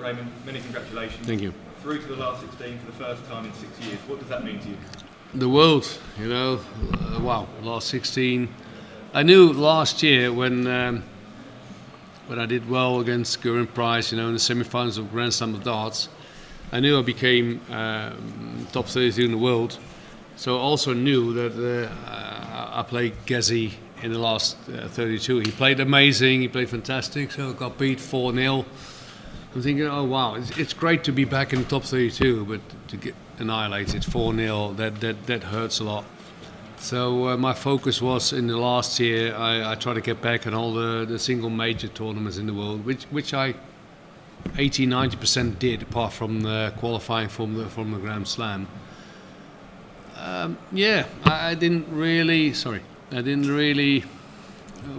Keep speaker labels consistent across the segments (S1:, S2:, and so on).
S1: Raymond, many congratulations.
S2: Thank you.
S1: Through to the last 16 for the first time in 6 years. What does that mean to you?
S2: The world, wow, last 16. I knew last year when I did well against Geraint Price, in the semi-finals of Grand Slam of Darts, I knew I became top 32 in the world. So I also knew that I played Gezi in the last 32. He played amazing, he played fantastic, so I got beat 4-0. I'm thinking, oh wow, it's great to be back in the top 32, but to get annihilated 4-0, that hurts a lot. So my focus was in the last year, I tried to get back in all the single major tournaments in the world, which I 80-90% did, apart from the qualifying from the Grand Slam. I didn't really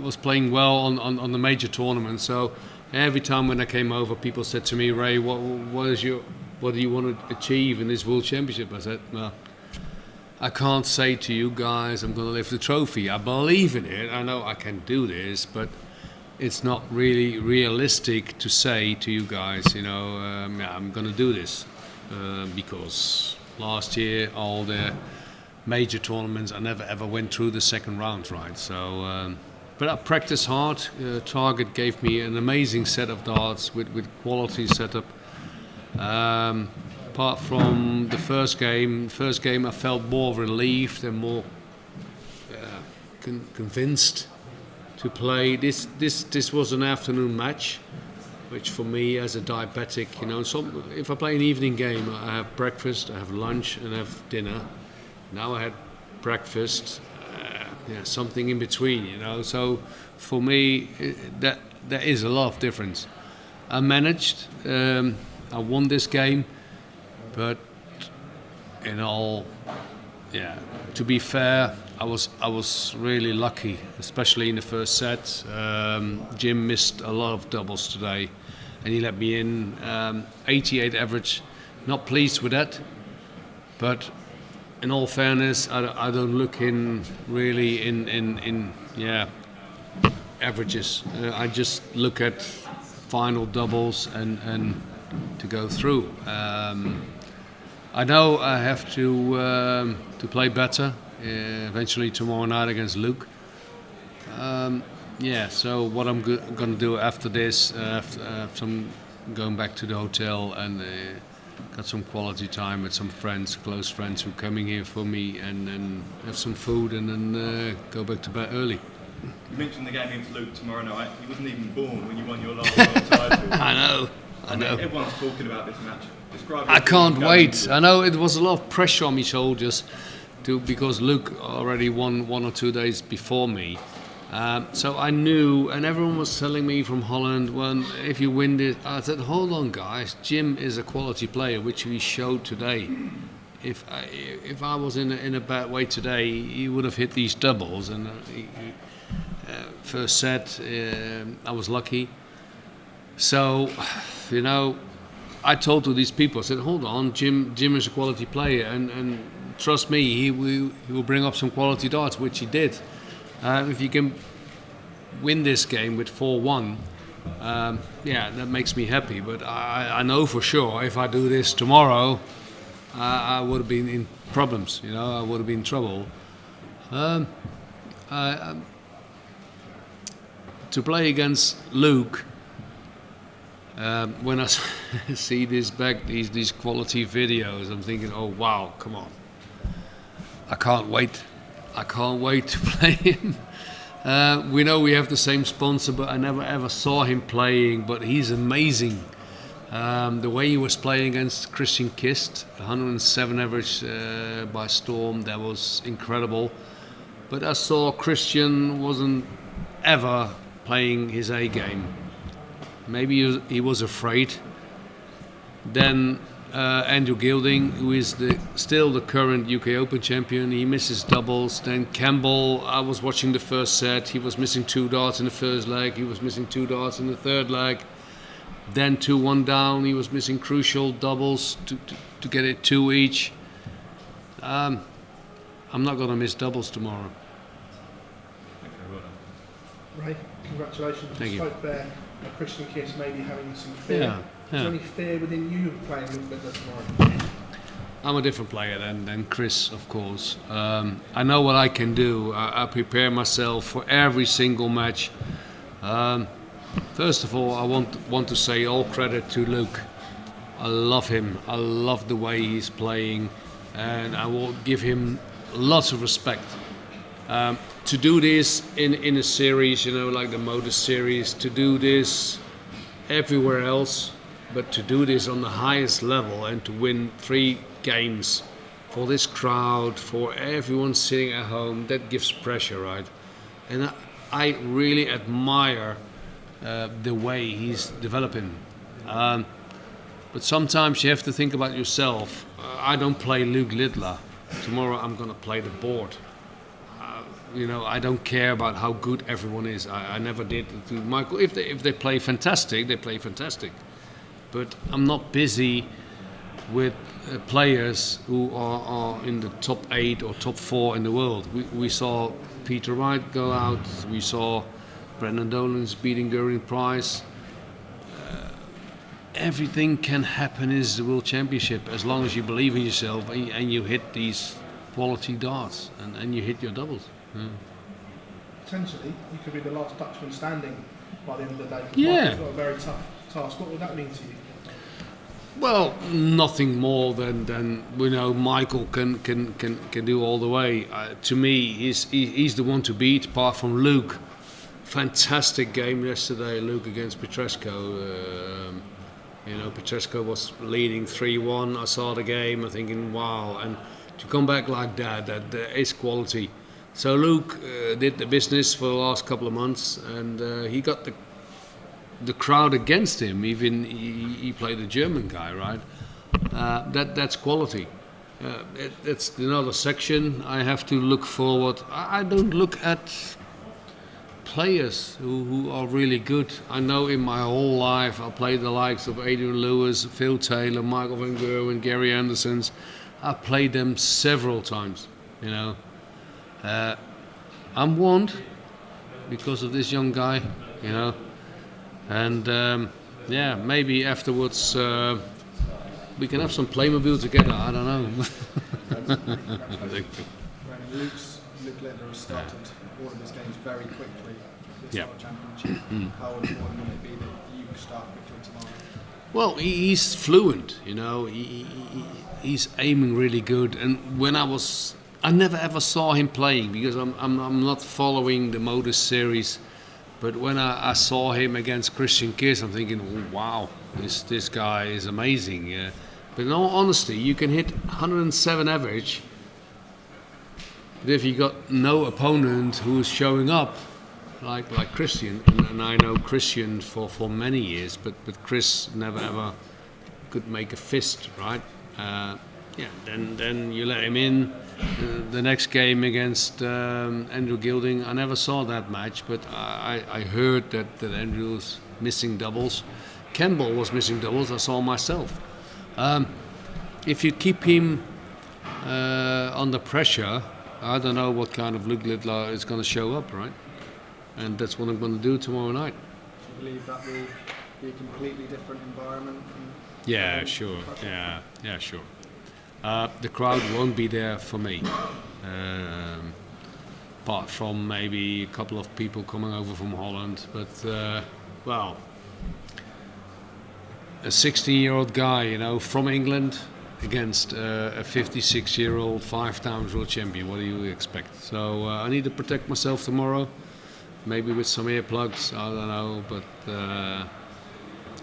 S2: was playing well on the major tournament. So every time when I came over, people said to me, Ray, what do you want to achieve in this World Championship? I said, well, I can't say to you guys I'm going to lift the trophy. I believe in it. I know I can do this, but it's not really realistic to say to you guys, I'm going to do this because last year all the major tournaments I never ever went through the second round, right? So, but I practiced hard. Target gave me an amazing set of darts with quality setup. Apart from the first game I felt more relieved and more convinced to play. This was an afternoon match, which for me as a diabetic, so if I play an evening game, I have breakfast, I have lunch, and I have dinner. Now I had breakfast, something in between, So for me, that is a lot of difference. I managed. I won this game. But in all, to be fair, I was really lucky, especially in the first set. Jim missed a lot of doubles today, and he let me in 88 average. Not pleased with that, but in all fairness, I don't look in averages. I just look at final doubles and to go through. I know I have to play better eventually tomorrow night against Luke. So what I'm going to do after this, I'm going back to the hotel and got some quality time with some friends, close friends who are coming here for me, and have some food and then go back to bed early.
S1: You mentioned the game against Luke tomorrow night. He wasn't even born when you won your last world title.
S2: I know.
S1: Everyone's talking about this match.
S2: I can't wait. I know it was a lot of pressure on my shoulders because Luke already won 1 or 2 days before me. So I knew, and everyone was telling me from Holland, well, if you win this, I said, hold on guys, Jim is a quality player, which he showed today. If I was in a bad way today, he would have hit these doubles. And first set, I was lucky. So, I told to these people, I said, hold on, Jim is a quality player, and trust me, he will bring up some quality darts, which he did. If you can win this game with 4-1, that makes me happy. But I know for sure if I do this tomorrow, I would have been in problems, I would have been in trouble. To play against Luke, when I see these quality videos, I'm thinking, oh wow, come on. I can't wait to play him. We know we have the same sponsor, but I never ever saw him playing, but he's amazing. The way he was playing against Christian Kist, 107 average by Storm, that was incredible. But I saw Christian wasn't ever playing his A game. Maybe he was afraid. Then Andrew Gilding, who is still the current UK Open champion, he misses doubles. Then Campbell, I was watching the first set, he was missing 2 darts in the first leg, he was missing 2 darts in the third leg. Then 2-1 down, he was missing crucial doubles to get it 2 each. I'm not going to miss doubles tomorrow.
S3: Ray, congratulations.
S2: Thank you.
S3: Spoke there, Christian Kiss maybe having some fear there any fear within you of playing Luke Littler tomorrow?
S2: I'm a different player than Chris, of course. I know what I can do. I prepare myself for every single match. First of all, I want to say all credit to Luke. I love him. I love the way he's playing, and I will give him lots of respect. To do this in a series, like the Modus series, to do this everywhere else, but to do this on the highest level and to win 3 games for this crowd, for everyone sitting at home, that gives pressure, right? And I really admire the way he's developing. But sometimes you have to think about yourself. I don't play Luke Littler. Tomorrow I'm going to play the board. I don't care about how good everyone is. I never did to Michael. If they play fantastic, they play fantastic. But I'm not busy with players who are in the top 8 or top 4 in the world. We saw Peter Wright go out. We saw Brendan Dolans beating Geraint Price. Everything can happen in the World Championship as long as you believe in yourself and you hit these quality darts and you hit your doubles.
S3: Potentially, you could be the last Dutchman standing by the end of the day.
S2: Yeah.
S3: Michael's got a very tough task. What would that mean to you?
S2: Well, nothing more than Michael can do all the way. To me, he's the one to beat, apart from Luke. Fantastic game yesterday, Luke against Petresco. Petresco was leading 3-1. I saw the game, I'm thinking, wow. And to come back like that is quality. So Luke did the business for the last couple of months, and he got the crowd against him. Even he played a German guy, right? That's quality. That's another section. I have to look forward. I don't look at players who are really good. I know in my whole life I played the likes of Adrian Lewis, Phil Taylor, Michael van Gerwen, Gary Andersons. I played them several times, I'm warned because of this young guy, and maybe afterwards we can have some Playmobil together. I don't know.
S4: Luke Littler has started all of his games very quickly this
S2: Yeah.
S4: World Championship. How important would it be that you start quickly tomorrow?
S2: Well, he's fluent, he's aiming really good. And when I never ever saw him playing because I'm not following the Modus series. But when I saw him against Christian Kiss, I'm thinking, oh, wow, this guy is amazing. Yeah. But in all honesty, you can hit 107 average. But if you got no opponent who is showing up, like Christian, and I know Christian for many years, but Chris never ever could make a fist, right? Then you let him in. The next game against Andrew Gilding, I never saw that match, but I heard that Andrew's missing doubles. Campbell was missing doubles, I saw myself. If you keep him under pressure, I don't know what kind of Luke Littler is going to show up, right? And that's what I'm going to do tomorrow night.
S4: Do you believe that will be a completely different environment?
S2: Yeah, sure. Yeah, sure. The crowd won't be there for me, apart from maybe a couple of people coming over from Holland. But a 16-year-old guy, from England against a 56-year-old 5-time world champion. What do you expect? So I need to protect myself tomorrow, maybe with some earplugs. I don't know, but.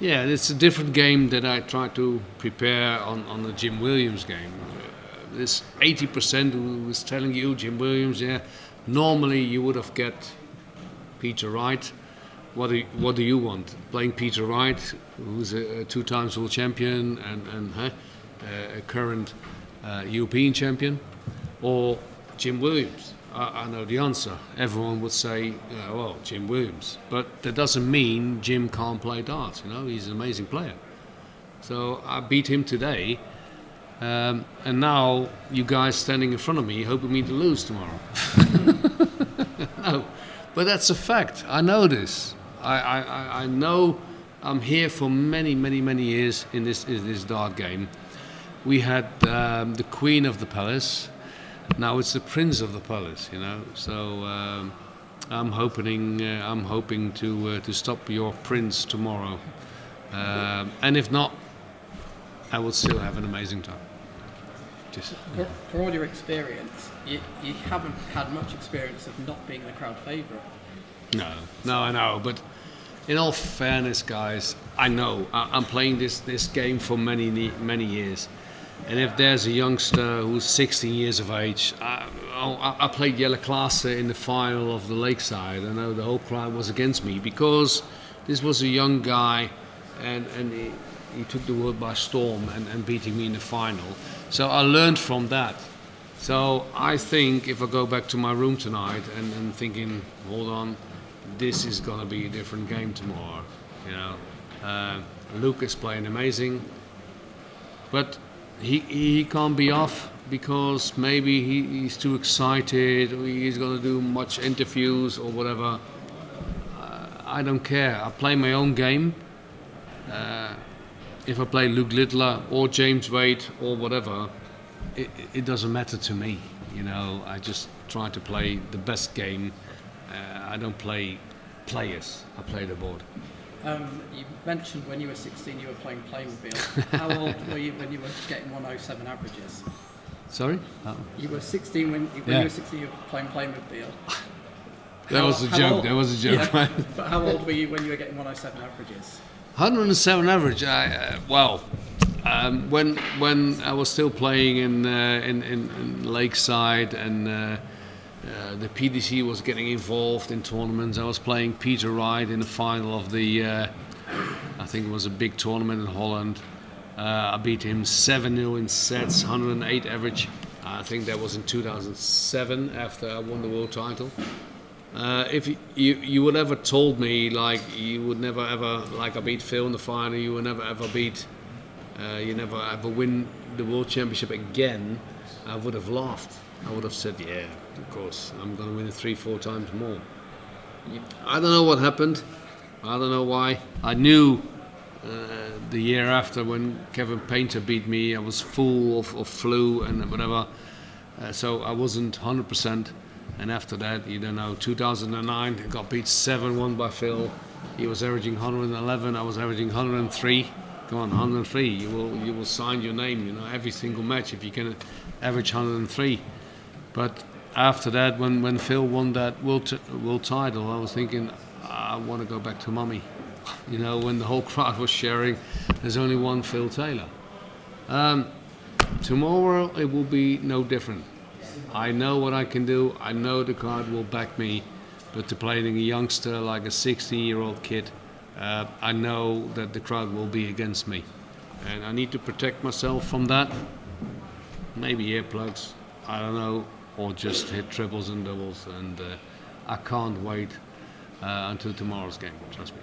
S2: Yeah, it's a different game that I try to prepare on the Jim Williams game. This 80% who was telling you Jim Williams, normally you would have get Peter Wright. What do you want? Playing Peter Wright, who's a 2-time world champion and a current European champion, or Jim Williams? I know the answer. Everyone would say, well, Jim Williams. But that doesn't mean Jim can't play darts. He's an amazing player. So I beat him today. And now you guys standing in front of me hoping me to lose tomorrow. No, but that's a fact. I know this. I know I'm here for many, many, many years in this dart game. We had the Queen of the Palace. Now it's the Prince of the Palace, you know. So I'm hoping to stop your Prince tomorrow. And if not, I will still have an amazing time.
S5: For all your experience, you haven't had much experience of not being the crowd favourite.
S2: No, I know. But in all fairness, guys, I know I'm playing this game for many years. And if there's a youngster who's 16 years of age, I played Jelle Klaassen in the final of the Lakeside. I know the whole crowd was against me because this was a young guy, and he took the world by storm and beating me in the final. So I learned from that. So I think if I go back to my room tonight and thinking, hold on, this is going to be a different game tomorrow. You know, Luke is playing amazing, but he can't be off because maybe he's too excited, or he's going to do much interviews or whatever. I don't care. I play my own game. If I play Luke Littler or James Wade or whatever, it doesn't matter to me. You know, I just try to play the best game. I don't play players. I play the board.
S5: You mentioned when you were 16 you were playing Playmobil. How old were you when you were getting 107 averages?
S2: Sorry?
S5: You were 16 when you were 16 you were playing Playmobil.
S2: That was a joke. That was a joke.
S5: Yeah, but how old were you when you were getting 107 averages?
S2: 107 average. When I was still playing in Lakeside and the PDC was getting involved in tournaments, I was playing Peter Wright in the final of the, I think it was a big tournament in Holland. I beat him 7-0 in sets, 108 average. I think that was in 2007 after I won the world title. If you would ever told me like you would never ever, like I beat Phil in the final, you would never ever beat, you never ever win the world championship again, I would have laughed. I would have said, yeah, of course, I'm going to win it 3-4 times more. I don't know what happened. I don't know why. I knew the year after when Kevin Painter beat me, I was full of flu and whatever, so I wasn't 100%. And after that, you don't know, 2009, I got beat 7-1 by Phil. He was averaging 111, I was averaging 103. Come on, 103, you will sign your name, you know, every single match if you can average 103. But after that, when Phil won that world title, I was thinking, I want to go back to mummy. You know, when the whole crowd was sharing, there's only one Phil Taylor. Tomorrow, it will be no different. I know what I can do. I know the crowd will back me. But to play a youngster like a 16-year-old kid, I know that the crowd will be against me. And I need to protect myself from that. Maybe earplugs, I don't know, or just hit triples and doubles. And I can't wait until tomorrow's game, trust me.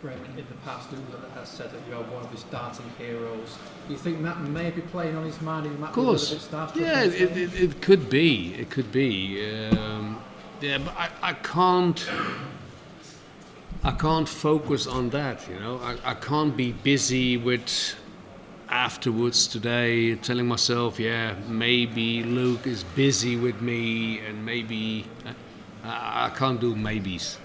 S4: Greg, in the past, Douglas has said that you are one of his darting heroes. Do you think that may be playing on his mind? He might
S2: of course.
S4: Be a little bit starstruck.
S2: Yeah, it could be. It could be. Yeah, but I can't focus on that. You know, I can't be busy with afterwards today, telling myself, yeah, maybe Luke is busy with me, and maybe I can't do maybes.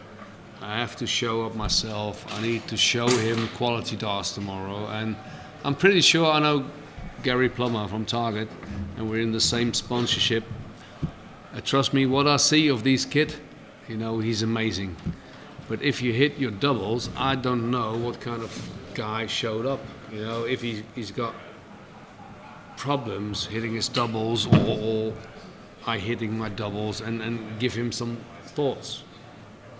S2: I have to show up myself. I need to show him quality darts tomorrow, and I'm pretty sure I know Gary Plummer from Target, and we're in the same sponsorship. Trust me, what I see of these kid, you know, he's amazing. But if you hit your doubles, I don't know what kind of guy showed up. You know, if he's got problems hitting his doubles, or I hitting my doubles, and give him some thoughts.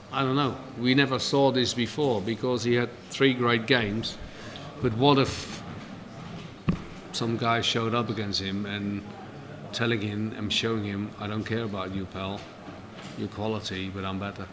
S2: I don't know. We never saw this before because he had 3 great games. But what if some guy showed up against him and telling him and showing him, I don't care about you, pal, your quality, but I'm better.